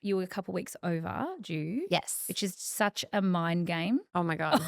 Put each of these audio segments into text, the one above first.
you were a couple weeks overdue. Yes. Which is such a mind game. Oh my God.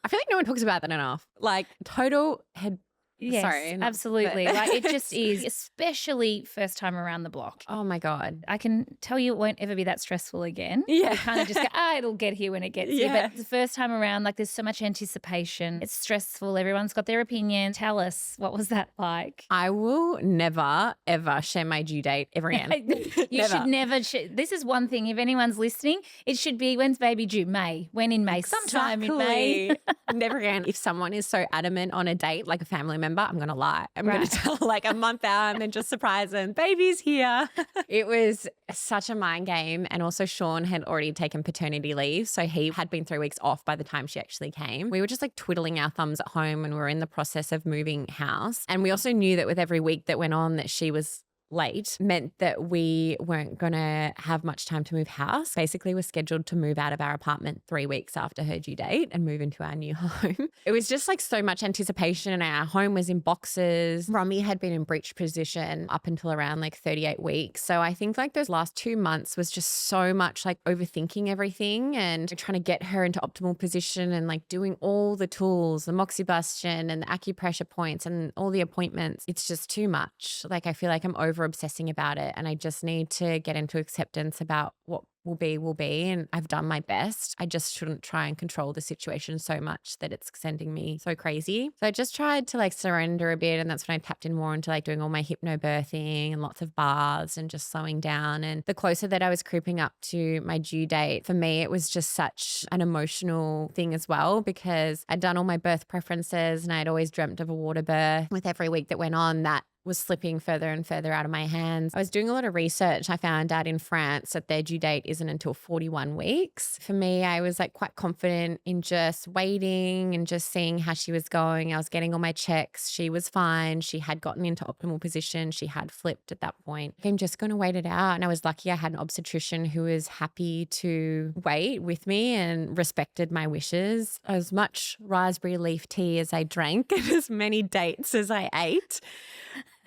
I feel like no one talks about that enough. Like total head. Yes, Sorry, absolutely. Like it just is, especially first time around the block. Oh my God. I can tell you it won't ever be that stressful again. Yeah. You kind of just go, it'll get here when it gets here. But the first time around, like there's so much anticipation. It's stressful. Everyone's got their opinion. Tell us, what was that like? I will never, ever share my due date ever again. You should never share. This is one thing. If anyone's listening, it should be, when's baby due? May. When in May? Sometime in May. Never again. If someone is so adamant on a date, like a family member, I'm going to lie. I'm going to tell like a month out and then just surprise them. Baby's here. It was such a mind game. And also Sean had already taken paternity leave. So he had been 3 weeks off by the time she actually came. We were just like twiddling our thumbs at home when we were in the process of moving house. And we also knew that with every week that went on that she was late meant that we weren't going to have much time to move house. Basically, we're scheduled to move out of our apartment 3 weeks after her due date and move into our new home. It was just like so much anticipation, and our home was in boxes. Romy had been in breech position up until around like 38 weeks. So I think like those last 2 months was just so much like overthinking everything and trying to get her into optimal position and like doing all the tools, the moxibustion and the acupressure points and all the appointments. It's just too much. Like I feel like I'm over obsessing about it, and I just need to get into acceptance about what will be, and I've done my best. I just shouldn't try and control the situation so much that it's sending me so crazy. So I just tried to like surrender a bit, and that's when I tapped in more into like doing all my hypnobirthing and lots of baths and just slowing down. And the closer that I was creeping up to my due date, for me it was just such an emotional thing as well, because I'd done all my birth preferences and I'd always dreamt of a water birth. With every week that went on, that was slipping further and further out of my hands. I was doing a lot of research. I found out in France that their due date isn't until 41 weeks. For me, I was like quite confident in just waiting and just seeing how she was going. I was getting all my checks. She was fine. She had gotten into optimal position. She had flipped at that point. I'm just going to wait it out. And I was lucky I had an obstetrician who was happy to wait with me and respected my wishes. As much raspberry leaf tea as I drank and as many dates as I ate,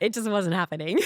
it just wasn't happening.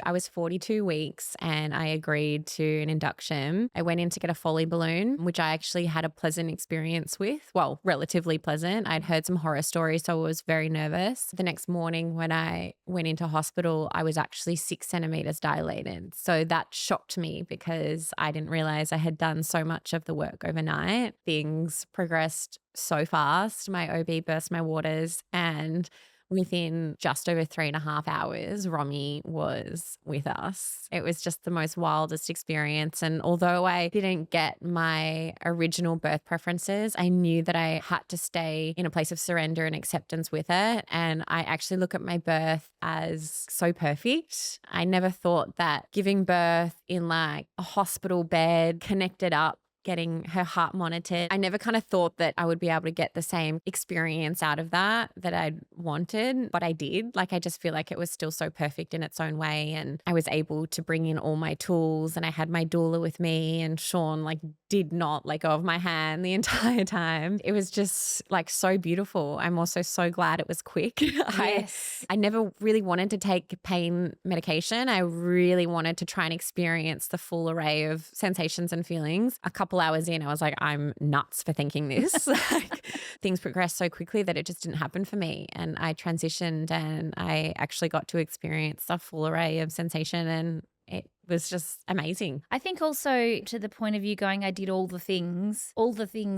I was 42 weeks and I agreed to an induction. I went in to get a Foley balloon, which I actually had a pleasant experience with. Well, relatively pleasant. I'd heard some horror stories, so I was very nervous. The next morning when I went into hospital, I was actually 6 centimeters dilated. So that shocked me because I didn't realize I had done so much of the work overnight. Things progressed so fast. My OB burst my waters, and within just over 3.5 hours, Romy was with us. It was just the most wildest experience. And although I didn't get my original birth preferences, I knew that I had to stay in a place of surrender and acceptance with it. And I actually look at my birth as so perfect. I never thought that giving birth in like a hospital bed, connected up, getting her heart monitored, I never kind of thought that I would be able to get the same experience out of that I'd wanted, but I did. Like, I just feel like it was still so perfect in its own way. And I was able to bring in all my tools, and I had my doula with me, and Sean like did not let go of my hand the entire time. It was just like so beautiful. I'm also so glad it was quick. Yes. I never really wanted to take pain medication. I really wanted to try and experience the full array of sensations and feelings. A couple hours in, I was like, I'm nuts for thinking this. Like, things progressed so quickly that it just didn't happen for me. And I transitioned and I actually got to experience the full array of sensation, and it was just amazing. I think also to the point of you going, I did all the things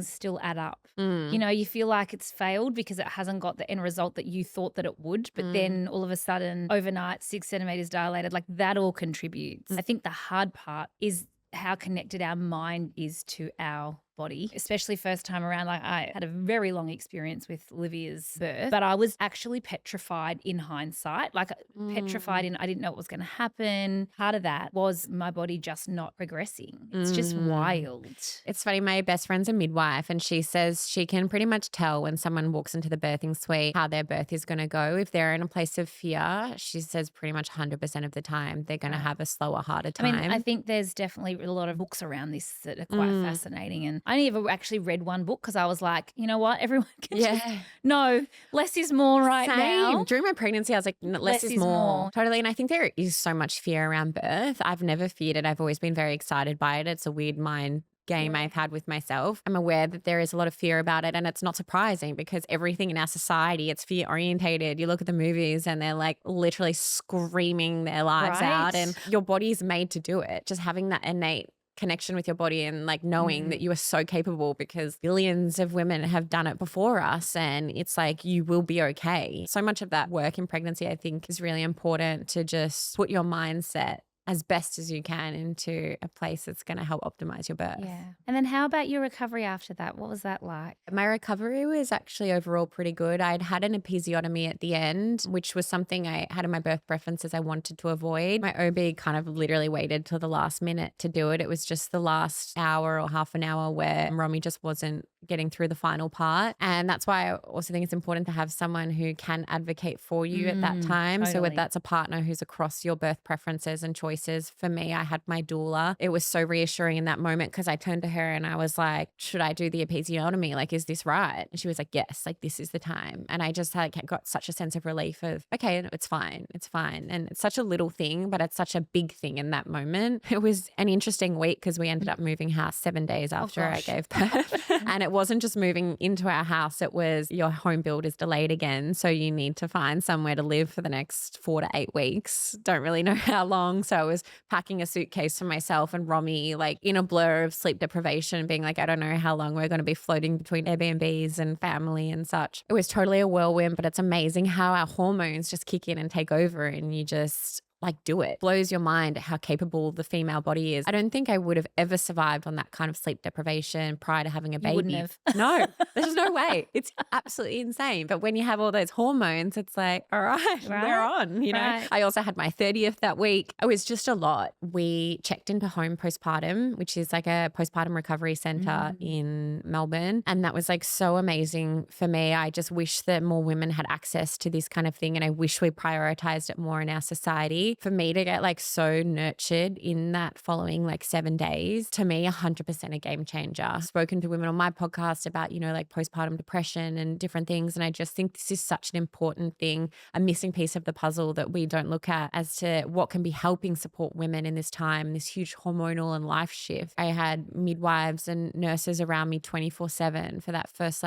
still add up. You know, you feel like it's failed because it hasn't got the end result that you thought that it would. But then all of a sudden, overnight, 6 centimeters dilated, like that all contributes. I think the hard part is how connected our mind is to our body, especially first time around. Like, I had a very long experience with Olivia's birth, but I was actually petrified in hindsight, like petrified in I didn't know what was going to happen. Part of that was my body just not progressing. It's just wild. It's funny. My best friend's a midwife, and she says she can pretty much tell when someone walks into the birthing suite how their birth is going to go. If they're in a place of fear, she says pretty much 100% of the time they're going to have a slower, harder time. I mean, I think there's definitely a lot of books around this that are quite fascinating, and I only ever actually read one book because I was like, you know what? Everyone can just, Yeah. no, less is more right now. Same. During my pregnancy, I was like, less is more. Totally. And I think there is so much fear around birth. I've never feared it. I've always been very excited by it. It's a weird mind game I've had with myself. I'm aware that there is a lot of fear about it, and it's not surprising because everything in our society, it's fear orientated. You look at the movies and they're like literally screaming their lives out, and your body is made to do it. Just having that innate connection with your body and like knowing that you are so capable because billions of women have done it before us, and it's like you will be okay. So much of that work in pregnancy, I think, is really important to just put your mindset as best as you can into a place that's going to help optimize your birth. Yeah. And then how about your recovery after that? What was that like? My recovery was actually overall pretty good. I'd had an episiotomy at the end, which was something I had in my birth preferences I wanted to avoid. My OB kind of literally waited till the last minute to do it. It was just the last hour or half an hour where Romy just wasn't getting through the final part. And that's why I also think it's important to have someone who can advocate for you at that time. Totally. So whether that's a partner who's across your birth preferences and choices. For me, I had my doula. It was so reassuring in that moment because I turned to her and I was like, should I do the episiotomy? Like, is this right? And she was like, yes, like this is the time. And I just had got such a sense of relief of, okay, no, it's fine. It's fine. And it's such a little thing, but it's such a big thing in that moment. It was an interesting week because we ended up moving house 7 days after I gave birth. And it wasn't just moving into our house. It was your home build is delayed again. So you need to find somewhere to live for the next 4 to 8 weeks. Don't really know how long. So I was packing a suitcase for myself and Romy, like in a blur of sleep deprivation, being like, I don't know how long we're going to be floating between Airbnbs and family and such. It was totally a whirlwind, but it's amazing how our hormones just kick in and take over and you just like do it. Blows your mind how capable the female body is. I don't think I would have ever survived on that kind of sleep deprivation prior to having a baby. You wouldn't have. No, there's no way. It's absolutely insane. But when you have all those hormones, it's like, all right, we're on, you know. Right. I also had my 30th that week. It was just a lot. We checked into Home Postpartum, which is like a postpartum recovery center in Melbourne. And that was like so amazing for me. I just wish that more women had access to this kind of thing. And I wish we prioritized it more in our society. For me to get like so nurtured in that following like 7 days, to me, 100% a game changer. I've spoken to women on my podcast about, you know, like postpartum depression and different things. And I just think this is such an important thing, a missing piece of the puzzle that we don't look at as to what can be helping support women in this time, this huge hormonal and life shift. I had midwives and nurses around me 24/7 for that first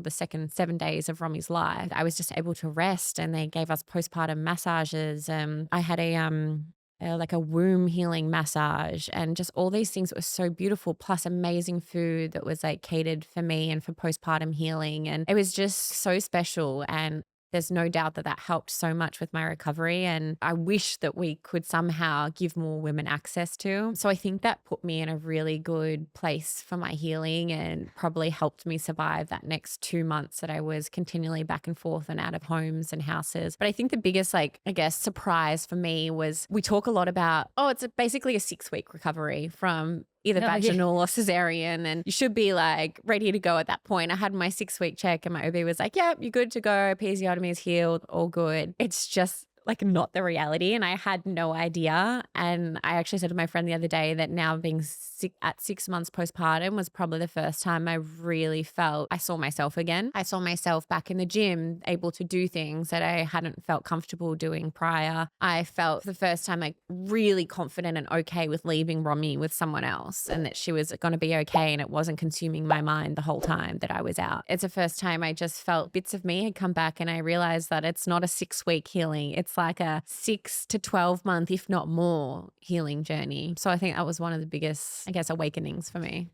the second 7 days of Romy's life. I was just able to rest and they gave us postpartum massages. I had like a womb healing massage and just all these things that were so beautiful, plus amazing food that was like catered for me and for postpartum healing. And it was just so special. And there's no doubt that that helped so much with my recovery. And I wish that we could somehow give more women access to. So I think that put me in a really good place for my healing and probably helped me survive that next 2 months that I was continually back and forth and out of homes and houses. But I think the biggest, surprise for me was we talk a lot about, it's basically a 6-week recovery from either vaginal or cesarean, and you should be like ready to go at that point. I had my 6-week check and my OB was like, yep, you're good to go. Episiotomy is healed, all good. It's just like not the reality. And I had no idea. And I actually said to my friend the other day that now being at 6 months postpartum was probably the first time I really felt I saw myself again. I saw myself back in the gym, able to do things that I hadn't felt comfortable doing prior. I felt for the first time like really confident and okay with leaving Romy with someone else and that she was going to be okay and it wasn't consuming my mind the whole time that I was out. It's the first time I just felt bits of me had come back and I realized that it's not a 6-week healing. It's like a 6 to 12 month, if not more, healing journey. So I think that was one of the biggest, awakenings for me.